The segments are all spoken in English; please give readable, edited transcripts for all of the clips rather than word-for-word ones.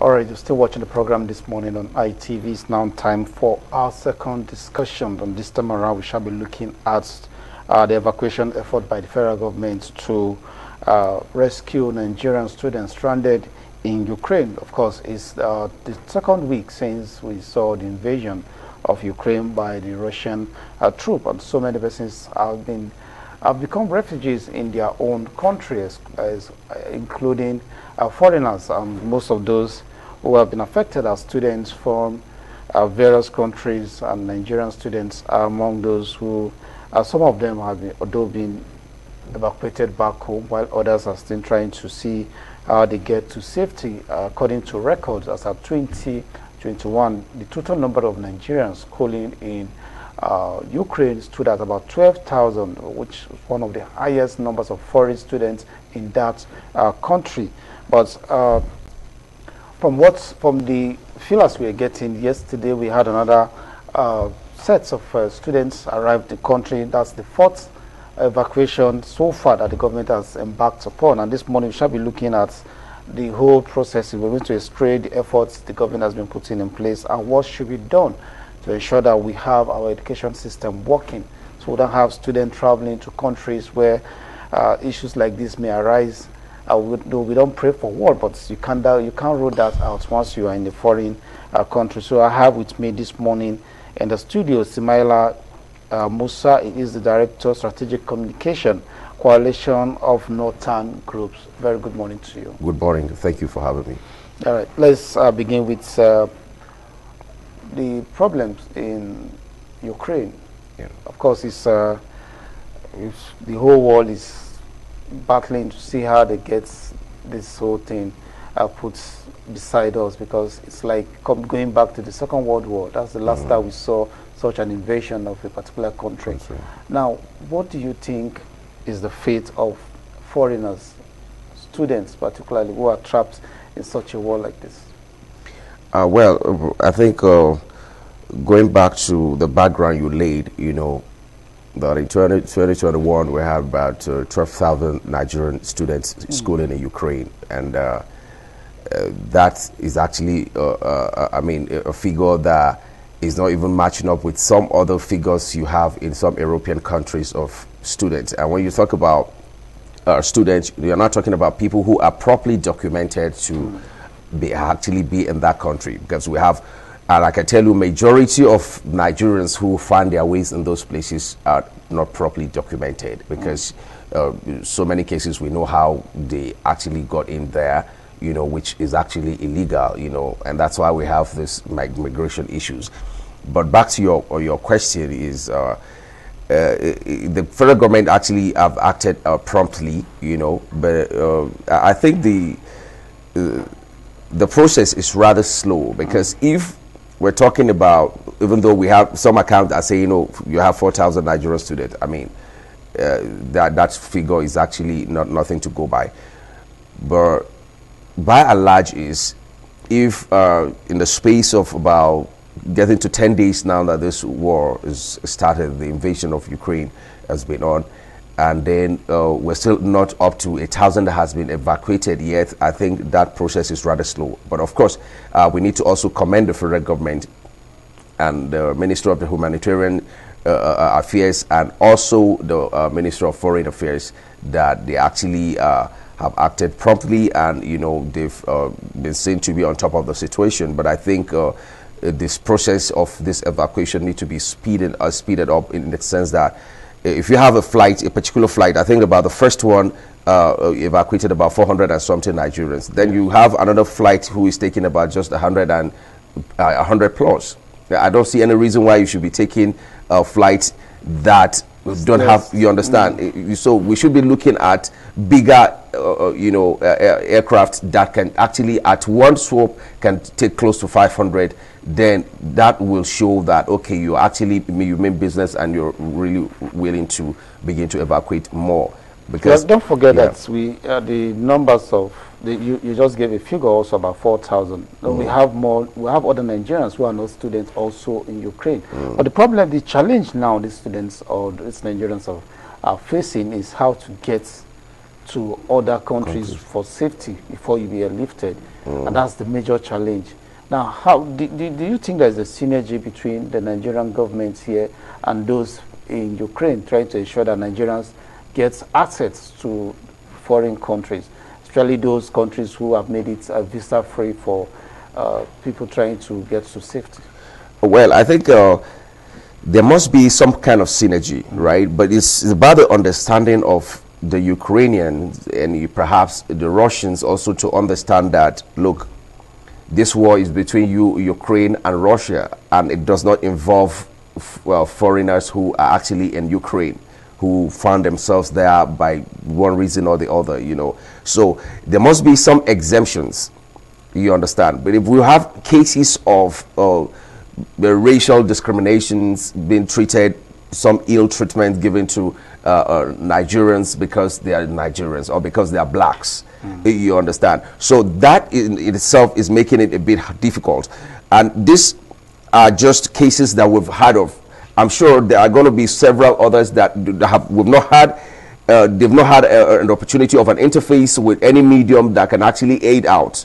All right, you're still watching the program this morning on ITV. It's now time for our second discussion. And this time around, we shall be looking at the evacuation effort by the federal government to rescue Nigerian students stranded in Ukraine. Of course, it's the second week since we saw the invasion of Ukraine by the Russian troop, and so many persons have become refugees in their own countries, including foreigners. Most of those who have been affected are students from various countries, and Nigerian students are among those who, some of them have been evacuated back home, while others are still trying to see how they get to safety. According to records, as of 2021, the total number of Nigerians schooling in Ukraine stood at about 12,000, which is one of the highest numbers of foreign students in that country. But from the feelers we are getting, yesterday we had another set of students arrived in the country. That's the fourth evacuation so far that the government has embarked upon. And this morning we shall be looking at the whole process. We're going to illustrate the efforts the government has been putting in place and what should be done to ensure that we have our education system working, so we don't have students traveling to countries where issues like this may arise. We don't pray for war, but you can't rule that out once you are in a foreign country. So I have with me this morning in the studio Simaila Musa. He is the Director of Strategic Communication, Coalition of Northern Groups. Very good morning to you. Good morning. Thank you for having me. All right, let's begin with the problems in Ukraine. Yeah. Of course, it's the whole world is battling to see how they get this whole thing put beside us, because it's like going back to the Second World War. That's the last time we saw such an invasion of a particular country. Right. Now, what do you think is the fate of foreigners, students particularly, who are trapped in such a war like this? Well, I think going back to the background you laid, you know, that in 2021 we had about 12,000 Nigerian students schooling in Ukraine, and that is actually, I mean, a figure that is not even matching up with some other figures you have in some European countries of students. And when you talk about students, you're not talking about people who are properly documented to actually be in that country, because we have, and I can tell you, majority of Nigerians who find their ways in those places are not properly documented, because so many cases we know how they actually got in there, you know, which is actually illegal, you know, and that's why we have this migration issues. But back to your question is, the federal government actually have acted promptly, you know, but I think the process is rather slow, because if we're talking about, even though we have some accounts that say, you know, you have 4,000 Nigerian students, I mean, that figure is actually nothing to go by. But by and large is, if in the space of about getting to 10 days now that this war is started, the invasion of Ukraine has been on, and then we're still not up to 1,000 that has been evacuated yet, I think that process is rather slow. But of course, we need to also commend the federal government and the Minister of the Humanitarian Affairs, and also the Minister of Foreign Affairs, that they actually have acted promptly, and you know, they've been seen to be on top of the situation. But I think this process of this evacuation need to be speeded up, in the sense that if you have a particular flight, I think about the first one evacuated about 400 and something Nigerians. Then you have another flight who is taking about just 100 plus. I don't see any reason why you should be taking a flight that don't have, you understand? So we should be looking at bigger, you know, aircraft that can actually at one swoop can take close to 500. Then that will show that, okay, you mean business, and you're really willing to begin to evacuate more. Because don't forget that the numbers of you just gave a figure also about 4,000. We have more. We have other Nigerians who are not students also in Ukraine. But the challenge now these students or these Nigerians are facing is how to get to other countries for safety before you be airlifted. And that's the major challenge. Now, how do you think there's a synergy between the Nigerian government here and those in Ukraine trying to ensure that Nigerians get access to foreign countries, especially those countries who have made it visa-free for people trying to get to safety? Well, I think there must be some kind of synergy, right? But it's about the understanding of the Ukrainians and perhaps the Russians also to understand that, look, this war is between Ukraine and Russia, and it does not involve foreigners who are actually in Ukraine, who found themselves there by one reason or the other, you know. So there must be some exemptions, you understand. But if we have cases of the racial discriminations being treated, some ill treatment given to Nigerians because they are Nigerians or because they are blacks, you understand. So that in itself is making it a bit difficult. And these are just cases that we've heard of. I'm sure there are going to be several others that we've not had. They've not had an opportunity of an interface with any medium that can actually aid out.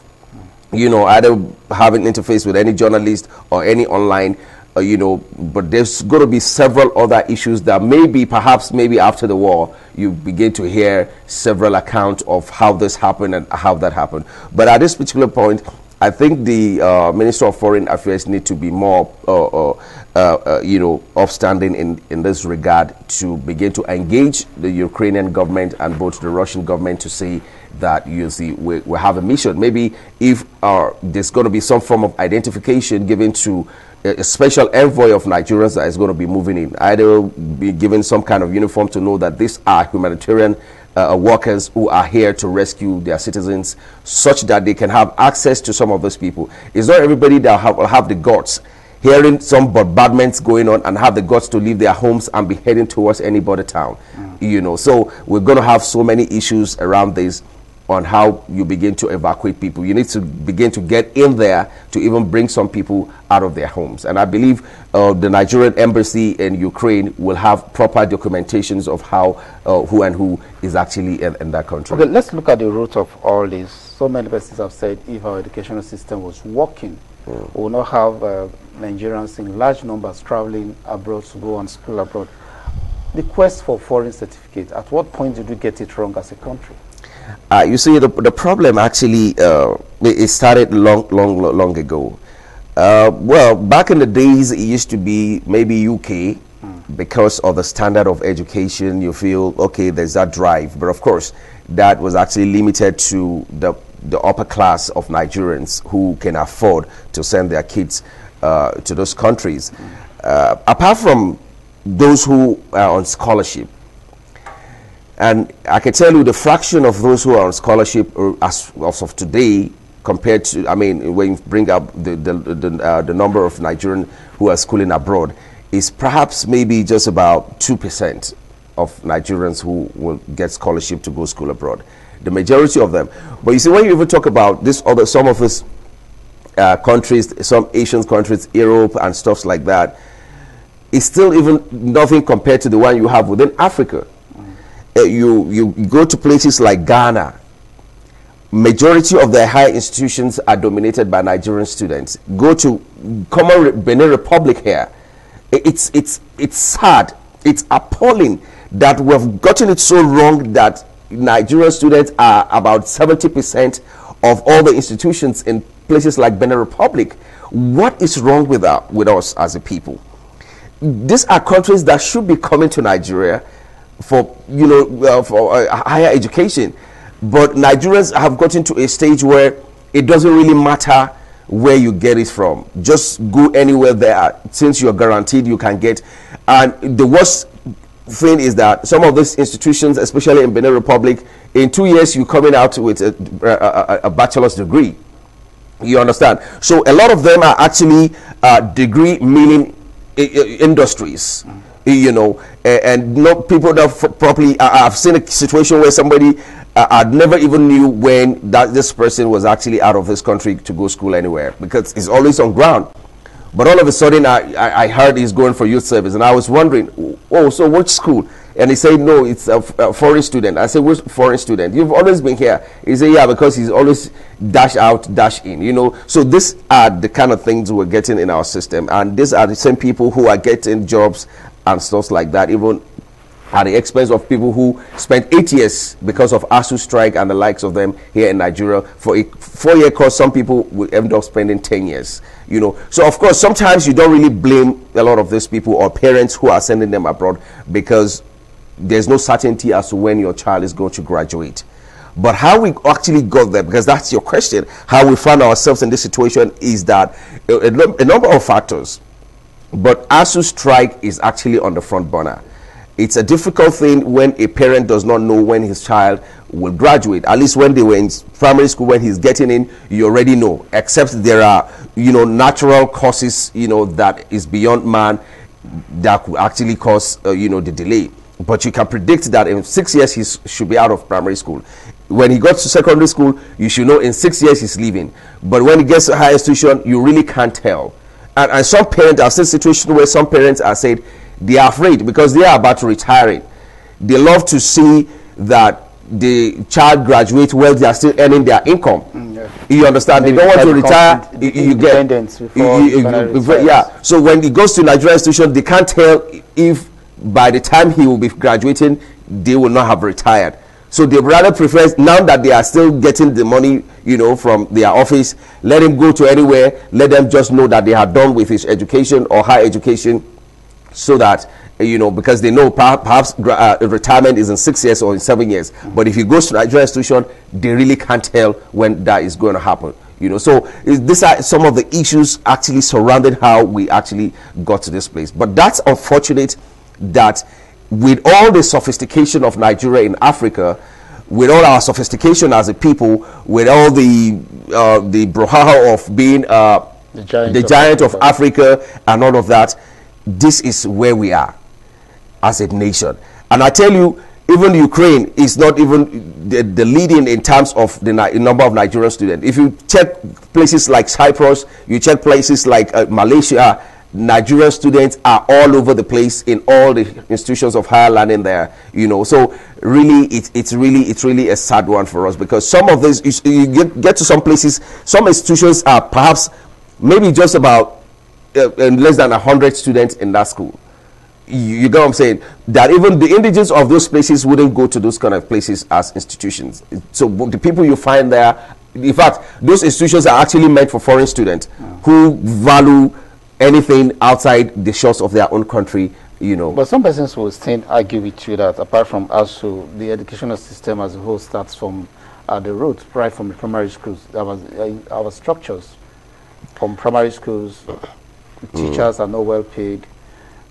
You know, either having interface with any journalist or any online, you know, but there's going to be several other issues that maybe after the war, you begin to hear several accounts of how this happened and how that happened. But at this particular point, I think the Minister of Foreign Affairs need to be more, you know, upstanding in this regard to begin to engage the Ukrainian government and both the Russian government to say that, you see, we have a mission. Maybe if there's going to be some form of identification given to a special envoy of Nigerians that is going to be moving in, either be given some kind of uniform to know that these are humanitarian workers who are here to rescue their citizens, such that they can have access to some of those people. It's not everybody that will have the guts, hearing some bombardments going on, and have the guts to leave their homes and be heading towards any border town. You know, so we're going to have so many issues around this on how you begin to evacuate people. You need to begin to get in there to even bring some people out of their homes. And I believe the Nigerian embassy in Ukraine will have proper documentations of how who and who is actually in that country. Okay, let's look at the root of all this. So many persons have said if our educational system was working, we will not have Nigerians in large numbers traveling abroad to go on school abroad. The quest for foreign certificate, at what point did we get it wrong as a country? You see, the problem actually it started long ago. Well, back in the days, it used to be maybe UK, because of the standard of education. You feel, okay, there's that drive, but of course, that was actually limited to the upper class of Nigerians who can afford to send their kids to those countries. Apart from those who are on scholarship. And I can tell you the fraction of those who are on scholarship as of today compared to, I mean, when you bring up the number of Nigerians who are schooling abroad, is perhaps maybe just about 2% of Nigerians who will get scholarship to go school abroad. The majority of them. But you see, when you even talk about some of these countries, some Asian countries, Europe and stuff like that, it's still even nothing compared to the one you have within Africa. You go to places like Ghana, majority of their higher institutions are dominated by Nigerian students. Go to common Benin Republic here. It's sad, it's appalling that we have gotten it so wrong that Nigerian students are about 70% of all the institutions in places like Benin Republic. What is wrong with us as a people? These are countries that should be coming to Nigeria for, you know, for higher education, but Nigerians have gotten to a stage where it doesn't really matter where you get it from. Just go anywhere there, since you're guaranteed you can get. And the worst thing is that some of these institutions, especially in Benin Republic, in 2 years you're coming out with a bachelor's degree. You understand? So a lot of them are actually degree meaning industries. You know, and not people that properly. I've seen a situation where somebody I never even knew when this person was actually out of this country to go school anywhere, because it's always on ground. But all of a sudden, I heard he's going for youth service, and I was wondering, oh, so which school? And he said, no, it's a foreign student. I said, which foreign student? You've always been here. He said, yeah, because he's always dash out, dash in, you know. So these are the kind of things we're getting in our system. And these are the same people who are getting jobs and stuff like that, even at the expense of people who spent 8 years because of ASU strike and the likes of them here in Nigeria. For a 4-year course, some people will end up spending 10 years, you know. So of course, sometimes you don't really blame a lot of these people or parents who are sending them abroad, because there's no certainty as to when your child is going to graduate. But how we actually got there, because that's your question, how we found ourselves in this situation, is that a number of factors. But ASU strike is actually on the front burner. It's a difficult thing when a parent does not know when his child will graduate. At least when they were in primary school, when he's getting in, you already know. Except there are, you know, natural causes, you know, that is beyond man that could actually cause, you know, the delay. But you can predict that in 6 years he should be out of primary school. When he got to secondary school, you should know in 6 years he's leaving. But when he gets to higher institution, you really can't tell. And some parents, I've seen situations where some parents are saying, they are afraid because they are about to retire. They love to see that the child graduates while they are still earning their income. You understand? Maybe they don't want to retire. You get yeah. So when he goes to Nigerian institution, they can't tell if by the time he will be graduating, they will not have retired. So they rather prefer, now that they are still getting the money, you know, from their office, let him go to anywhere. Let them just know that they are done with his education or higher education. So that, you know, because they know perhaps retirement is in 6 years or in 7 years. But if he goes to Nigerian institution, they really can't tell when that is going to happen. You know, so these are some of the issues actually surrounding how we actually got to this place. But that's unfortunate that with all the sophistication of Nigeria in Africa, with all our sophistication as a people, with all the brouhaha of being the giant of Africa and all of that, this is where we are as a nation. And I tell you, even Ukraine is not even the leading in terms of the number of Nigerian students. If you check places like Cyprus, you check places like Malaysia, Nigerian students are all over the place in all the institutions of higher learning there, you know. So really, it's really a sad one for us, because some of these, you get to some places, some institutions are perhaps maybe just about less than 100 students in that school. You get what I'm saying? That even the indigenous of those places wouldn't go to those kind of places as institutions. So the people you find there, in fact, those institutions are actually meant for foreign students who value anything outside the shores of their own country, you know. But some persons will still argue with you that apart from ASU, the educational system as a whole starts from the roots, right from the primary schools. Our structures from primary schools. Teachers are not well paid.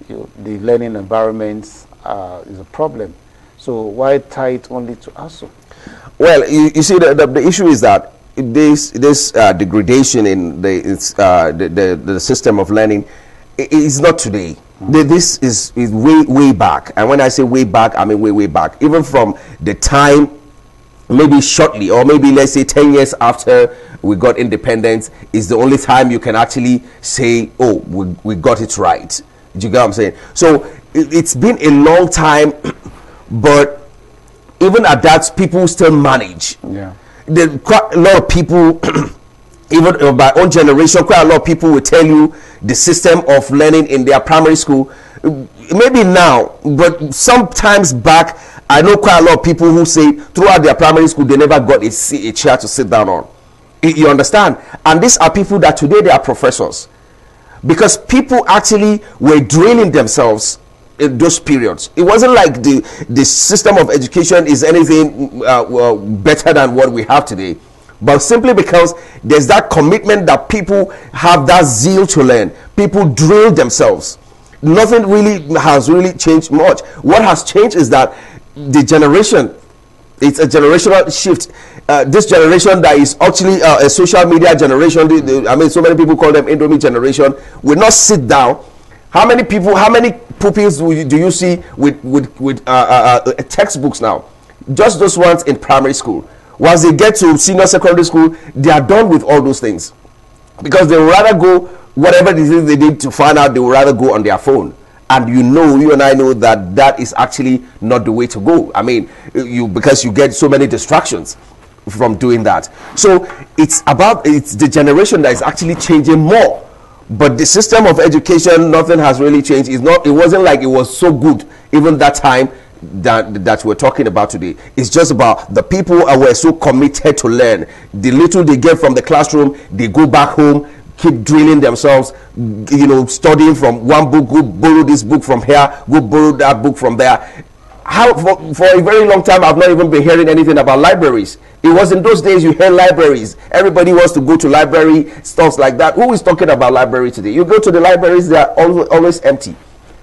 The learning environments is a problem. So why tie it only to ASU? Well, you see, the issue is that this degradation in the system of learning is not today. This is way back. And when I say way back, I mean way back. Even from the time, maybe shortly, or maybe let's say 10 years after we got independence, is the only time you can actually say, oh, we got it right. Do you get what I'm saying? So it's been a long time, but even at that, people still manage. Yeah. Quite a lot of people, even of my own generation, quite a lot of people will tell you the system of learning in their primary school, maybe now, but sometimes back, I know quite a lot of people who say throughout their primary school, they never got a chair to sit down on. You understand? And these are people that today they are professors, because people actually were drilling themselves in those periods. It wasn't like the system of education is anything better than what we have today, but simply because there's that commitment that people have, that zeal to learn. People drill themselves. Nothing really has really changed much. What has changed is that the generation, it's a generational shift. This generation that is actually a social media generation, I mean, so many people call them Indomie generation, will not sit down. How many pupils do you see with textbooks now? Just those ones in primary school. Once they get to senior secondary school, they are done with all those things, because they would rather go, whatever it is they need to find out, they would rather go on their phone and you and I know that that is actually not the way to go. I mean, because you get so many distractions from doing that. So it's the generation that is actually changing more. But the system of education, nothing has really changed. It wasn't like it was so good even that time that we're talking about today. It's just about the people who were so committed to learn. The little they get from the classroom, they go back home, keep drilling themselves, studying from one book, go borrow this book from here, go borrow that book from there. For a very long time, I've not even been hearing anything about libraries. It was in those days you heard libraries. Everybody wants to go to library, stuff like that. Who is talking about library today? You go to the libraries, they are always empty.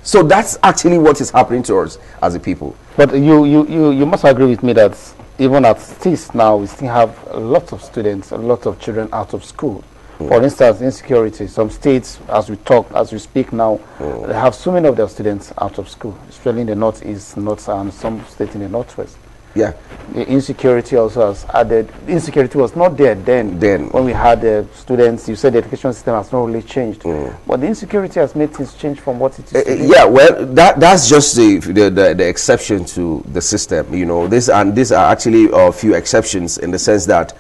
So that's actually what is happening to us as a people. But you must agree with me that even at STIS now, we still have a lot of students, a lot of children out of school. For instance, insecurity. Some states, as we speak now, they have so many of their students out of school, especially in the northeast, north, and some states in the northwest. Yeah. The insecurity also has added. Insecurity was not there then. When we had students, you said the education system has not really changed. But the insecurity has made things change from what it is today. Yeah, well, that's just the exception to the system. These are actually a few exceptions in the sense that,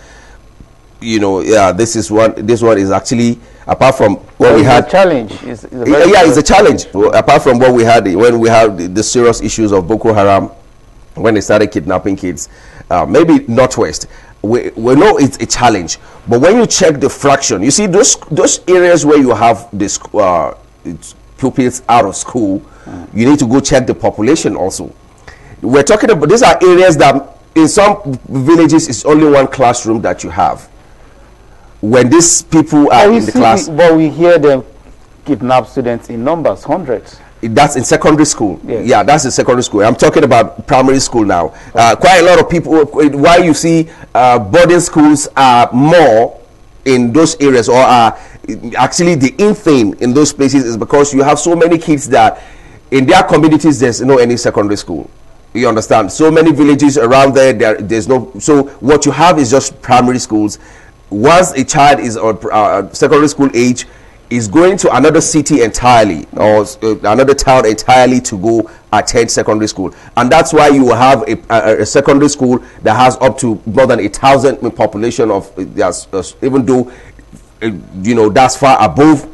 this one is actually, apart from what we had, a challenge. It's a challenge. Well, apart from what we had when we had the serious issues of Boko Haram, when they started kidnapping kids, maybe Northwest, we know it's a challenge. But when you check the fraction, you see those areas where you have this pupils out of school, you need to go check the population also. We're talking about, these are areas that in some villages it's only one classroom that you have. When these people are in the class, but we hear them kidnap students in numbers, hundreds. That's in secondary school. Yes. Yeah, that's in secondary school. I'm talking about primary school now. Quite a lot of people, why you see boarding schools are more in those areas, or are actually the in thing in those places, is because you have so many kids that in their communities there's no any secondary school. You understand? So many villages around there's no. So what you have is just primary schools. Once a child is secondary school age, is going to another city entirely, or another town entirely, to go attend secondary school. And that's why you have a secondary school that has up to more than 1,000 population of, even though that's far above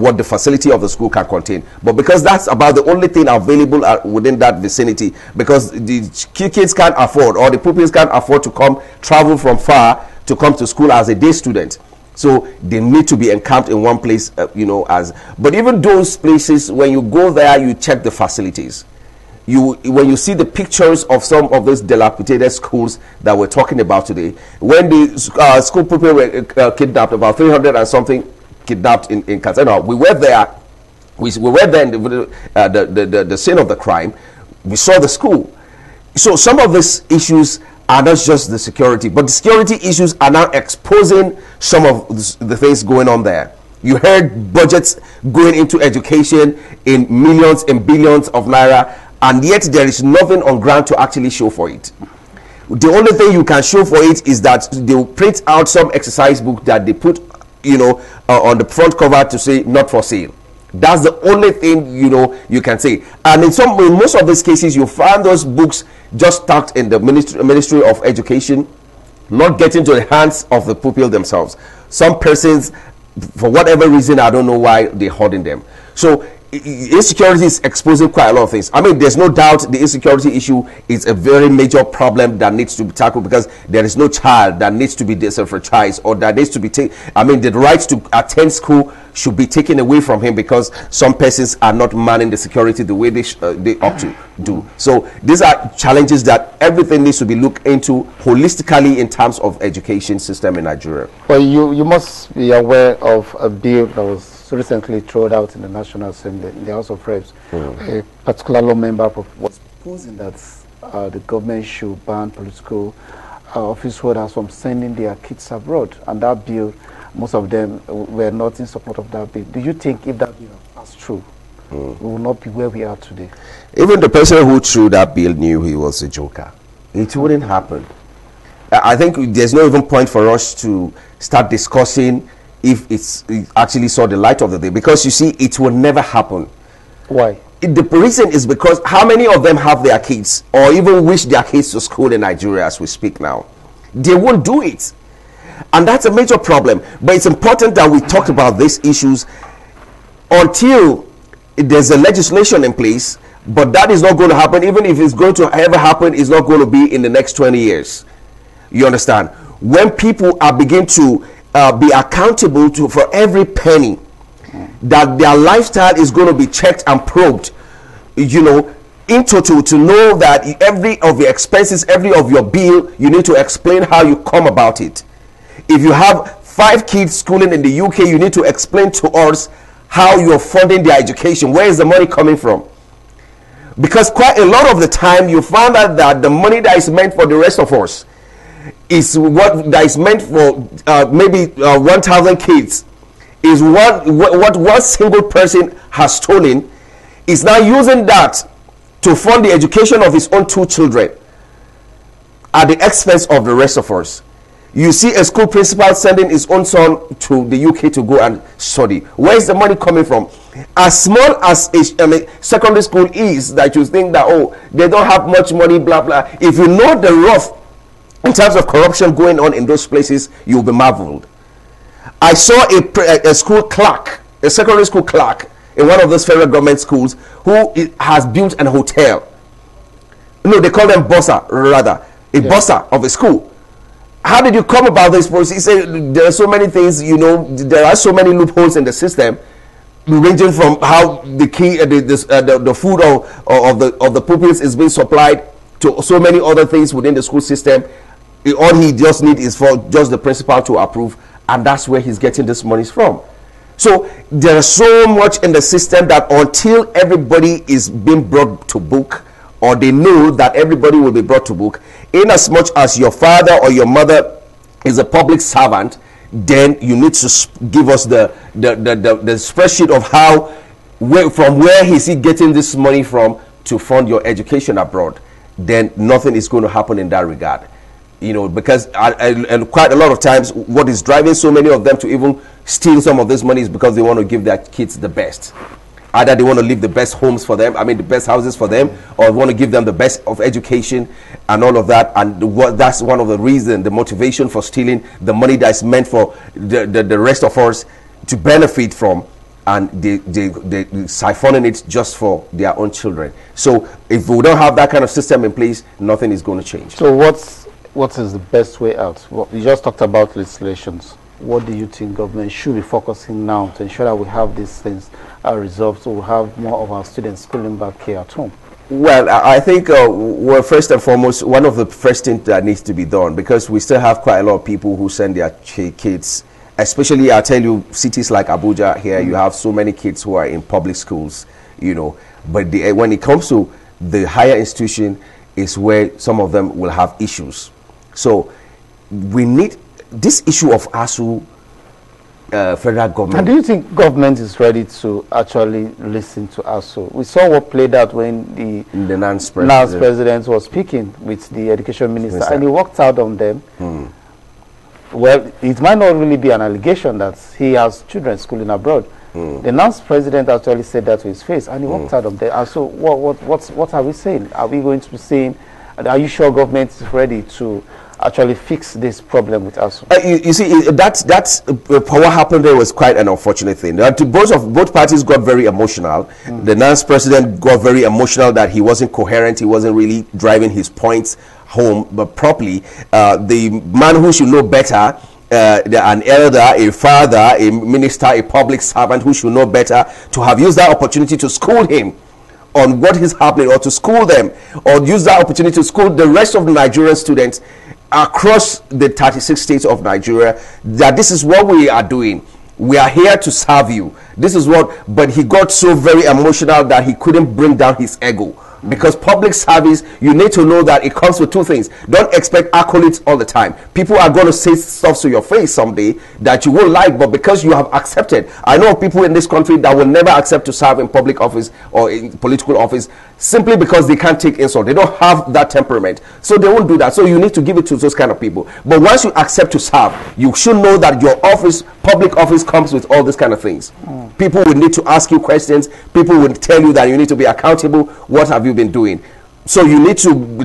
what the facility of the school can contain. But because that's about the only thing available within that vicinity, because the kids can't afford, or the pupils can't afford to travel from far to come to school as a day student. So they need to be encamped in one place, but even those places, when you go there, you check the facilities. When you see the pictures of some of those dilapidated schools that we're talking about today, when the school people were kidnapped, about 300 and something kidnapped in Katsina, we were there. We were there in the scene of the crime. We saw the school. So some of these issues are not just the security, but the security issues are now exposing some of the things going on there. You heard budgets going into education in millions and billions of naira, and yet there is nothing on ground to actually show for it. The only thing you can show for it is that they will print out some exercise book that they put, on the front cover to say "not for sale." That's the only thing you can say. And in most of these cases, you find those books just tucked in the Ministry of Education, not getting to the hands of the pupil themselves. Some persons, for whatever reason, I don't know why they're hoarding them. So insecurity is exposing quite a lot of things. I mean, there's no doubt the insecurity issue is a very major problem that needs to be tackled, because there is no child that needs to be disenfranchised, or that needs to be the right to attend school should be taken away from him because some persons are not manning the security the way they ought to do. So these are challenges that everything needs to be looked into holistically in terms of education system in Nigeria. Well, you must be aware of a bill that was recently thrown out in the National Assembly, in the House of Reps. A particular law member was proposing that the government should ban political office holders from sending their kids abroad. And that bill, most of them were not in support of that bill. Do you think if that bill passed through, we will not be where we are today? Even the person who threw that bill knew he was a joker. It wouldn't happen. I think there's no even point for us to start discussing if it actually saw the light of the day, because you see, it will never happen. Why? The reason is because how many of them have their kids or even wish their kids to school in Nigeria as we speak now? They won't do it. And that's a major problem. But it's important that we talk about these issues until there's a legislation in place. But that is not going to happen. Even if it's going to ever happen, it's not going to be in the next 20 years. You understand? When people are begin to be accountable to for every penny, that their lifestyle is going to be checked and probed, you know, in total, to know that every of your expenses, every of your bill, you need to explain how you come about it. If you have 5 kids schooling in the UK, you need to explain to us how you're funding their education. Where is the money coming from? Because quite a lot of the time you find out that the money that is meant for the rest of us is what that is meant for maybe 1,000 kids is what one single person has stolen, is now using that to fund the education of his own 2 children at the expense of the rest of us. You see a school principal sending his own son to the UK to go and study. Where is the money coming from? As small as a secondary school is, that you think that, oh, they don't have much money, blah blah. If you know the rough in terms of corruption going on in those places, you'll be marveled. I saw a school clerk, a secondary school clerk in one of those federal government schools, who has built an hotel. No, they call them bossa, rather a bossa of a school. How did you come about this process? He said there are so many things, you know, there are so many loopholes in the system, ranging from how the food of the pupils is being supplied to so many other things within the school system. All he just needs is for just the principal to approve, and that's where he's getting this money from. So there's so much in the system that until everybody is being brought to book, or they know that everybody will be brought to book, in as much as your father or your mother is a public servant, then you need to give us the spreadsheet of how, from where is he getting this money from to fund your education abroad. Then nothing is going to happen in that regard. You know, because and quite a lot of times what is driving so many of them to even steal some of this money is because they want to give their kids the best. Either they want to leave the best homes for them, the best houses for them, or want to give them the best of education and all of that. And that's one of the reasons, the motivation for stealing the money that's meant for the rest of us to benefit from, and they siphoning it just for their own children. So if we don't have that kind of system in place, nothing is going to change. So what is the best way out? Well, we just talked about legislations. What do you think government should be focusing now to ensure that we have these things resolved, so we have more of our students schooling back here at home? Well, I think well, first and foremost, one of the first things that needs to be done, because we still have quite a lot of people who send their kids, especially I tell you, cities like Abuja here, you have so many kids who are in public schools, you know, but when it comes to the higher institution is where some of them will have issues. So we need this issue of ASU, federal government. And do you think government is ready to actually listen to ASU? We saw what played out when the NANS president was speaking with the education minister, and he walked out on them. Well, it might not really be an allegation that he has children schooling abroad. The NANS president actually said that to his face, and he walked out on them. And so what are we saying? Are we going to be saying, are you sure government is ready to actually fix this problem with us? You see, what happened there was quite an unfortunate thing. Both parties got very emotional. The NANS president got very emotional that he wasn't coherent, he wasn't really driving his points home but properly. The man who should know better, an elder, a father, a minister, a public servant who should know better, to have used that opportunity to school him on what is happening, or to school them, or use that opportunity to school the rest of the Nigerian students across the 36 states of Nigeria, that this is what we are doing. We are here to serve you. This is what, but he got so very emotional that he couldn't bring down his ego. Because public service, you need to know that it comes with two things. Don't expect accolades all the time. People are going to say stuff to your face someday that you won't like, but because you have accepted. I know people in this country that will never accept to serve in public office or in political office simply because they can't take insult. They don't have that temperament, so they won't do that. So you need to give it to those kind of people. But once you accept to serve, you should know that your office, public office, comes with all these kind of things. People will need to ask you questions. People will tell you that you need to be accountable. What have you been doing? So you need to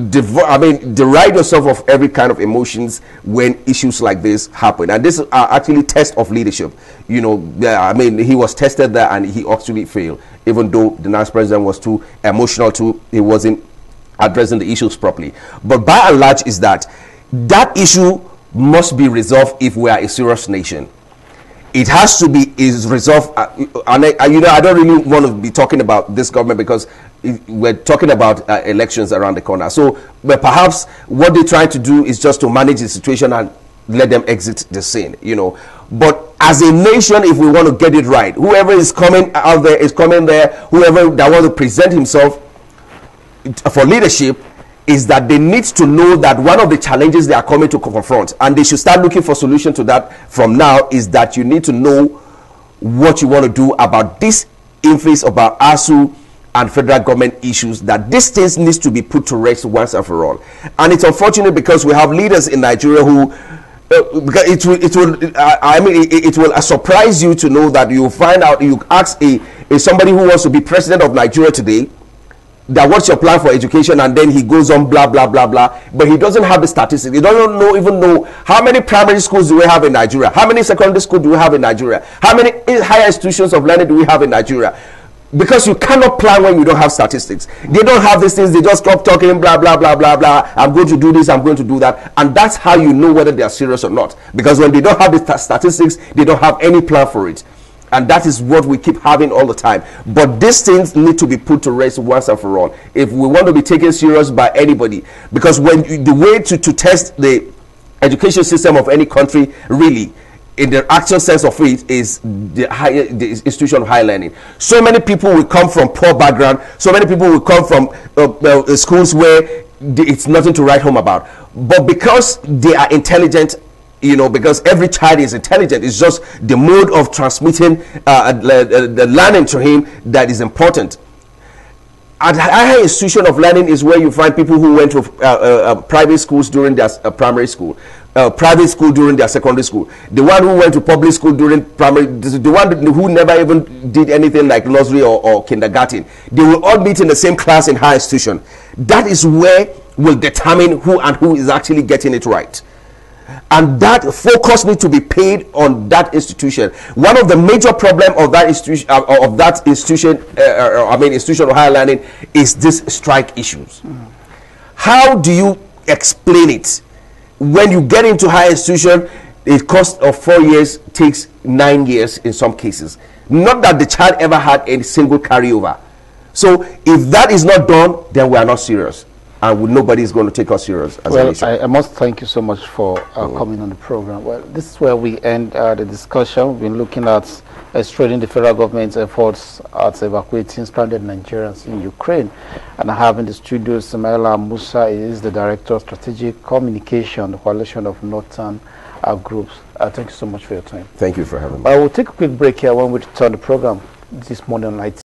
deride yourself of every kind of emotions when issues like this happen. And this are actually tests of leadership. You know, I mean, he was tested there and he actually failed. Even though the next president was too emotional, he wasn't addressing the issues properly. But by and large is that issue must be resolved if we are a serious nation. It has to be resolved. And I don't really want to be talking about this government because we're talking about elections around the corner. So, but perhaps what they're trying to do is just to manage the situation and let them exit the scene, you know. But as a nation, if we want to get it right, whoever is coming out there is coming there. Whoever that wants to present himself for leadership, is that they need to know that one of the challenges they are coming to confront, and they should start looking for solution to that from now, is that you need to know what you want to do about this influence about ASU and federal government issues, that these things needs to be put to rest once and for all. And it's unfortunate because we have leaders in Nigeria who because it will surprise you to know that you find out, you ask somebody who wants to be president of Nigeria today, that what's your plan for education, and then he goes on blah blah blah blah, but he doesn't have the statistics. He doesn't even know how many primary schools do we have in Nigeria, how many secondary schools do we have in Nigeria, how many higher institutions of learning do we have in Nigeria, because you cannot plan when you don't have statistics. They don't have these things. They just stop talking blah blah blah blah blah. I'm going to do this, I'm going to do that, and that's how you know whether they are serious or not, because when they don't have the statistics, they don't have any plan for it. And that is what we keep having all the time. But these things need to be put to rest once and for all if we want to be taken serious by anybody. Because when the way to test the education system of any country, really, in the actual sense of it, is the institution of higher learning. So many people will come from poor background. So many people will come from schools where it's nothing to write home about. But because they are intelligent, you know, because every child is intelligent, it's just the mode of transmitting the learning to him that is important. At higher institution of learning is where you find people who went to private schools during their primary school, private school during their secondary school, the one who went to public school during primary, the one who never even did anything like nursery or kindergarten. They will all meet in the same class in higher institution. That is where will determine who is actually getting it right. And that focus needs to be paid on that institution. One of the major problems of that institution, institution of higher learning, is this strike issues. How do you explain it? When you get into higher institution, the cost of 4 years takes 9 years in some cases. Not that the child ever had a single carryover. So if that is not done, then we are not serious. And nobody is going to take us serious as a nation. I must thank you so much for coming on the program. Well, this is where we end the discussion. We've been looking at straining the federal government's efforts at evacuating stranded Nigerians in Ukraine. And I have in the studio Samaila Musa. He is the Director of Strategic Communication, the Coalition of Northern Groups. Thank you so much for your time. Thank you for having me. We'll take a quick break here. When we return the program this morning on IT.